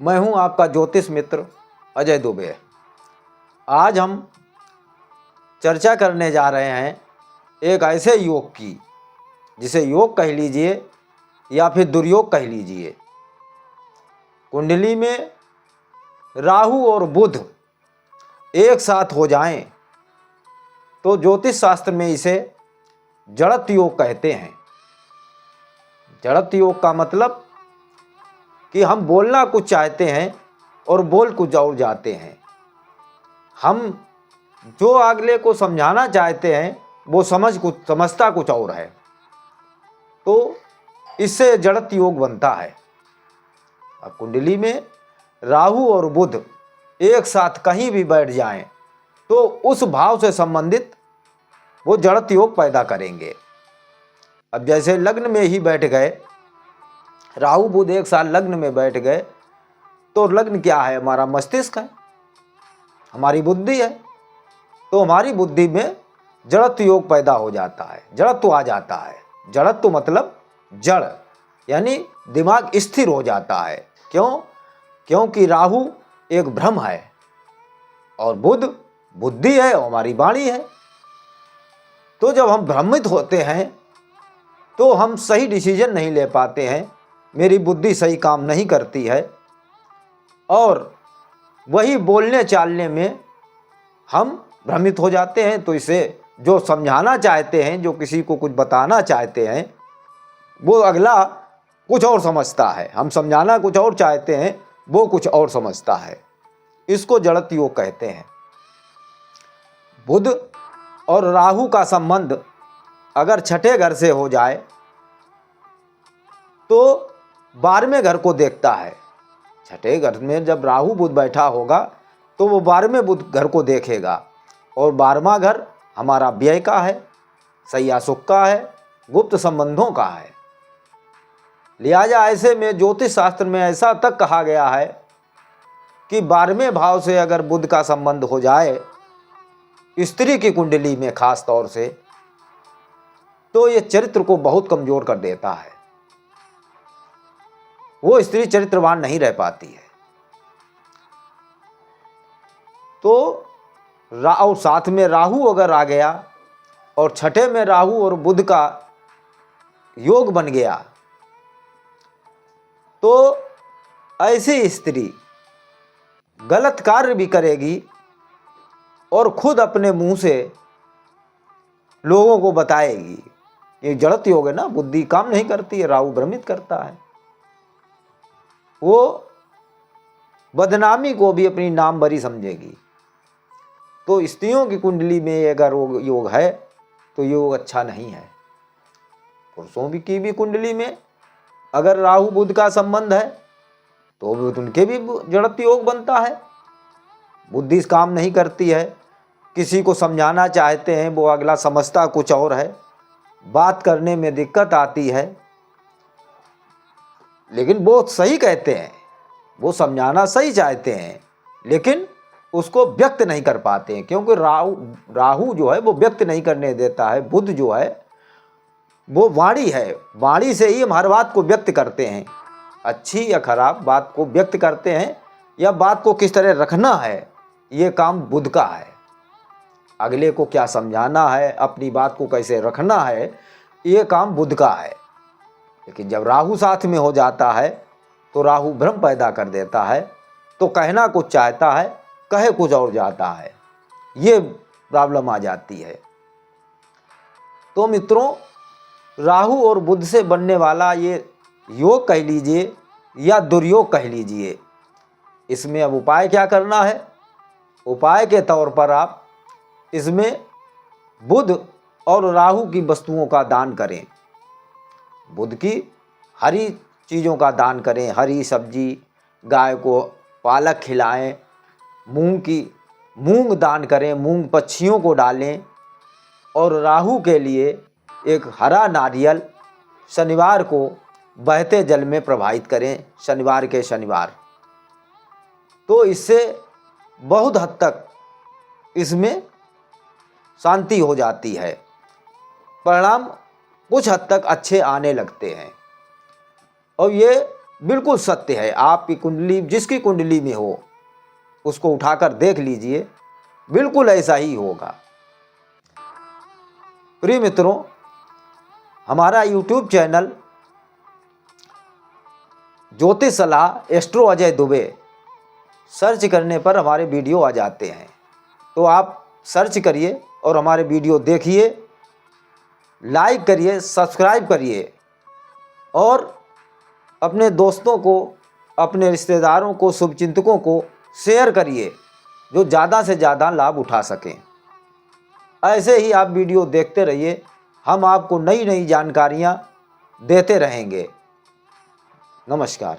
मैं हूं आपका ज्योतिष मित्र अजय दुबे। आज हम चर्चा करने जा रहे हैं एक ऐसे योग की जिसे योग कह लीजिए या फिर दुर्योग कह लीजिए। कुंडली में राहु और बुध एक साथ हो जाएं तो ज्योतिष शास्त्र में इसे जड़त्व योग कहते हैं। जड़त्व योग का मतलब कि हम बोलना कुछ चाहते हैं और बोल कुछ और जाते हैं। हम जो अगले को समझाना चाहते हैं वो समझता कुछ और है, तो इससे जड़त्व योग बनता है। अब कुंडली में राहु और बुध एक साथ कहीं भी बैठ जाएं तो उस भाव से संबंधित वो जड़त्व योग पैदा करेंगे। अब जैसे लग्न में ही बैठ गए, राहु बुध एक साथ लग्न में बैठ गए तो लग्न क्या है? हमारा मस्तिष्क है, हमारी बुद्धि है। तो हमारी बुद्धि में जड़त्व योग पैदा हो जाता है, जड़त्व आ जाता है। जड़त्व मतलब जड़, यानी दिमाग स्थिर हो जाता है। क्यों? क्योंकि राहु एक भ्रम है और बुध बुद्धि है और हमारी वाणी है। तो जब हम भ्रमित होते हैं तो हम सही डिसीजन नहीं ले पाते हैं, मेरी बुद्धि सही काम नहीं करती है और वही बोलने चालने में हम भ्रमित हो जाते हैं। तो इसे जो समझाना चाहते हैं, जो किसी को कुछ बताना चाहते हैं, वो अगला कुछ और समझता है। हम समझाना कुछ और चाहते हैं, वो कुछ और समझता है। इसको जड़त्व योग कहते हैं। बुध और राहु का संबंध अगर छठे घर से हो जाए तो 12वें घर को देखता है। छठे घर में जब राहु बुध बैठा होगा तो वो 12वें बुध घर को देखेगा और 12वां घर हमारा व्यय का है, सैया सुख का है, गुप्त संबंधों का है। लिहाजा ऐसे में ज्योतिष शास्त्र में ऐसा तक कहा गया है कि 12वें भाव से अगर बुध का संबंध हो जाए स्त्री की कुंडली में खास तौर से, तो ये चरित्र को बहुत कमजोर कर देता है। वो स्त्री चरित्रवान नहीं रह पाती है। तो और साथ में राहु अगर आ गया और छठे में राहु और बुध का योग बन गया तो ऐसी स्त्री गलत कार्य भी करेगी और खुद अपने मुंह से लोगों को बताएगी। ये जड़त्व योग है ना, बुद्धि काम नहीं करती है, राहु भ्रमित करता है। वो बदनामी को भी अपनी नामवरी समझेगी। तो स्त्रियों की कुंडली में अगर योग है तो योग अच्छा नहीं है। पुरुषों की भी कुंडली में अगर राहु बुध का संबंध है तो उनके भी जड़त्व योग बनता है। बुद्धि काम नहीं करती है, किसी को समझाना चाहते हैं वो अगला समझता कुछ और है, बात करने में दिक्कत आती है। लेकिन वो सही कहते हैं, वो समझाना सही चाहते हैं, लेकिन उसको व्यक्त नहीं कर पाते हैं। क्योंकि राहु जो है वो व्यक्त नहीं करने देता है। बुध जो है वो वाणी है, वाणी से ही हम हर बात को व्यक्त करते हैं। अच्छी या खराब बात को व्यक्त करते हैं, या बात को किस तरह रखना है, ये काम बुध का है। अगले को क्या समझाना है, अपनी बात को कैसे रखना है, ये काम बुध का है। लेकिन जब राहु साथ में हो जाता है तो राहु भ्रम पैदा कर देता है। तो कहना कुछ चाहता है, कहे कुछ और जाता है। ये प्रॉब्लम आ जाती है। तो मित्रों, राहु और बुध से बनने वाला ये योग कह लीजिए या दुर्योग कह लीजिए, इसमें अब उपाय क्या करना है? उपाय के तौर पर आप इसमें बुध और राहु की वस्तुओं का दान करें। बुध की हरी चीज़ों का दान करें, हरी सब्जी, गाय को पालक खिलाएं, मूंग दान करें, मूंग पक्षियों को डालें। और राहु के लिए एक हरा नारियल शनिवार को बहते जल में प्रवाहित करें, शनिवार के शनिवार। तो इससे बहुत हद तक इसमें शांति हो जाती है, परिणाम कुछ हद तक अच्छे आने लगते हैं। और ये बिल्कुल सत्य है। आपकी कुंडली जिसकी कुंडली में हो उसको उठाकर देख लीजिए, बिल्कुल ऐसा ही होगा। प्रिय मित्रों, हमारा यूट्यूब चैनल ज्योतिष सलाह एस्ट्रो अजय दुबे सर्च करने पर हमारे वीडियो आ जाते हैं। तो आप सर्च करिए और हमारे वीडियो देखिए, लाइक करिए, सब्सक्राइब करिए और अपने दोस्तों को, अपने रिश्तेदारों को, शुभचिंतकों को शेयर करिए जो ज़्यादा से ज़्यादा लाभ उठा सकें। ऐसे ही आप वीडियो देखते रहिए, हम आपको नई नई जानकारियाँ देते रहेंगे। नमस्कार।